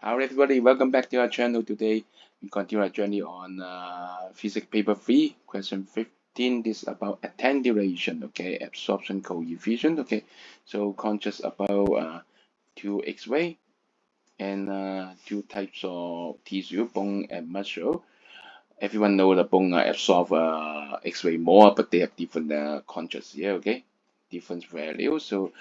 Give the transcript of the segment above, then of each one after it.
Hello everybody, welcome back to our channel. Today we continue our journey on physics paper 3, question 15. This is about attenuation, okay, absorption coefficient, okay. So conscious about two X-ray and two types of tissue, bone and muscle. Everyone know the bone absorb X-ray more, but they have different conscious here, okay, different values. So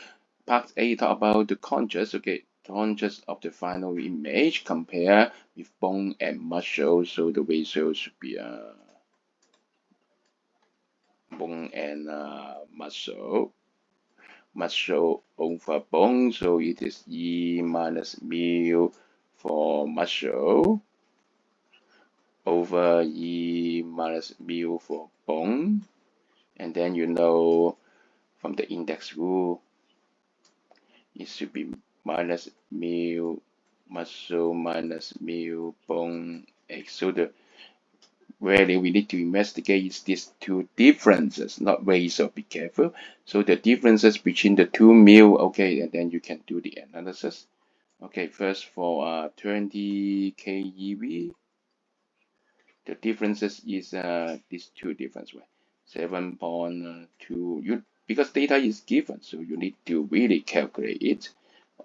part A talk about the conscious, okay, conscious of the final image compare with bone and muscle. So the ratio should be bone and muscle over bone. So it is E minus mu for muscle over E minus mu for bone. And then you know from the index rule, it should be minus mu muscle minus mu bone X. So the value we need to investigate is these two differences, not ratio. Be careful. So the differences between the two mu, okay, and then you can do the analysis. Okay, first for 20 keV, the differences is these two difference, right? 7.2. You because data is given, so you need to really calculate it.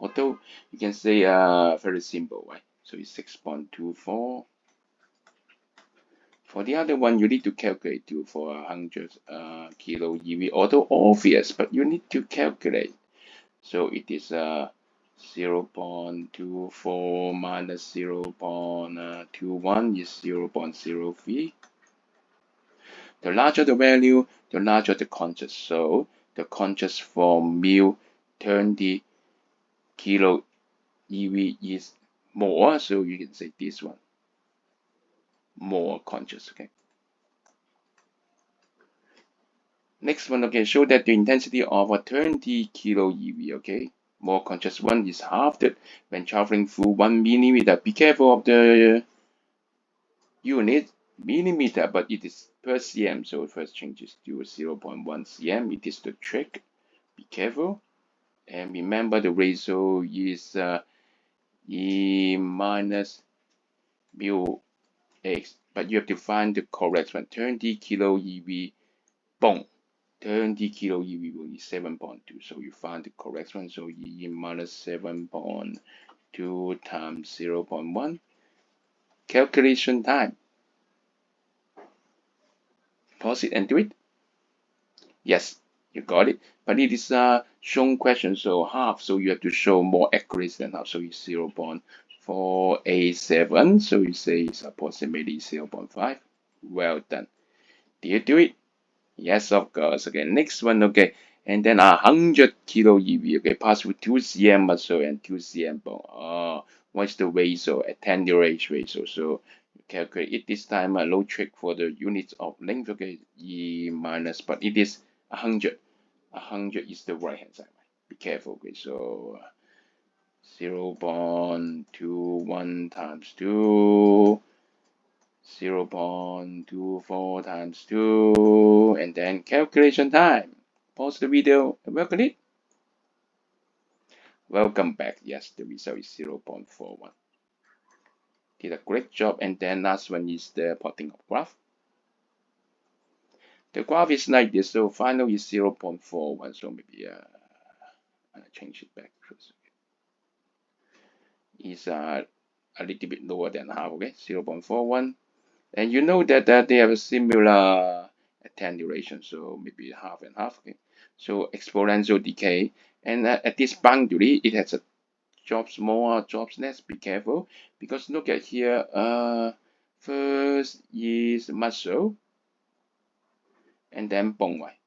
Although you can say very simple, right? So it's 6.24. For the other one, you need to calculate too for 100 kilo EV. Although obvious, but you need to calculate. So it is 0.24 minus 0.21 is 0.03. The larger the value, the larger the conscious. So the conscious for mu 20 kilo EV is more. So you can say this one, more conscious, okay. Next one, okay, show that the intensity of a 20 kilo EV, okay, more conscious one is halved when traveling through 1 millimeter. Be careful of the unit, millimeter, but it is per cm, so first changes to 0.1 cm. It is the trick. Be careful. And remember the ratio is E minus mu X, but you have to find the correct one. 20 kilo EV bone. 20 kilo EV will be 7.2. So you find the correct one. So E minus 7.2 times 0.1. Calculation time. Pause it and do it. Yes, you got it. But it is a shown question, so half. So you have to show more accuracy than half. So it's 0.487. So you say it's approximately 0.5. Well done. Did you do it? Yes, of course. Okay, next one. Okay, and then 100 kilo EV. Okay, pass with 2 cm muscle and 2 cm bone. What's the ratio? Attenuation ratio. So you calculate it this time. A low trick for the units of length. Okay, E minus, but it is 100. 100 is the right hand side. Be careful. Okay, so 0.21 times 2. 0.24 times 2, and then calculation time. Pause the video and welcome it. Welcome back. Yes, the result is 0.41. Did a great job. And then last one is the plotting of graph. The graph is like this, so final is 0.41. So maybe I'll change it back first. It's a little bit lower than half, okay? 0.41. And you know that they have a similar attenuation, so maybe half and half. Okay? So exponential decay, and at this boundary, it has a drops more, drops less. Be careful because look at here. First is muscle, and then bone. Right?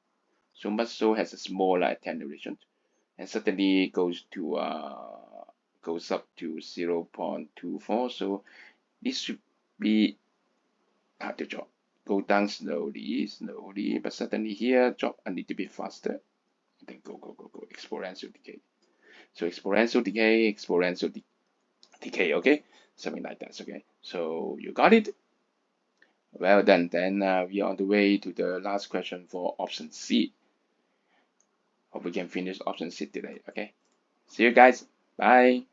So muscle has a smaller attenuation, and suddenly goes to goes up to 0.24. So this should be at the drop. Go down slowly, slowly, but suddenly here drop a little bit faster. And then go, exponential decay. So exponential decay, decay, okay? Something like that, okay? So you got it? Well done. Then we are on the way to the last question for option C. Hope we can finish option C today, okay? See you guys. Bye.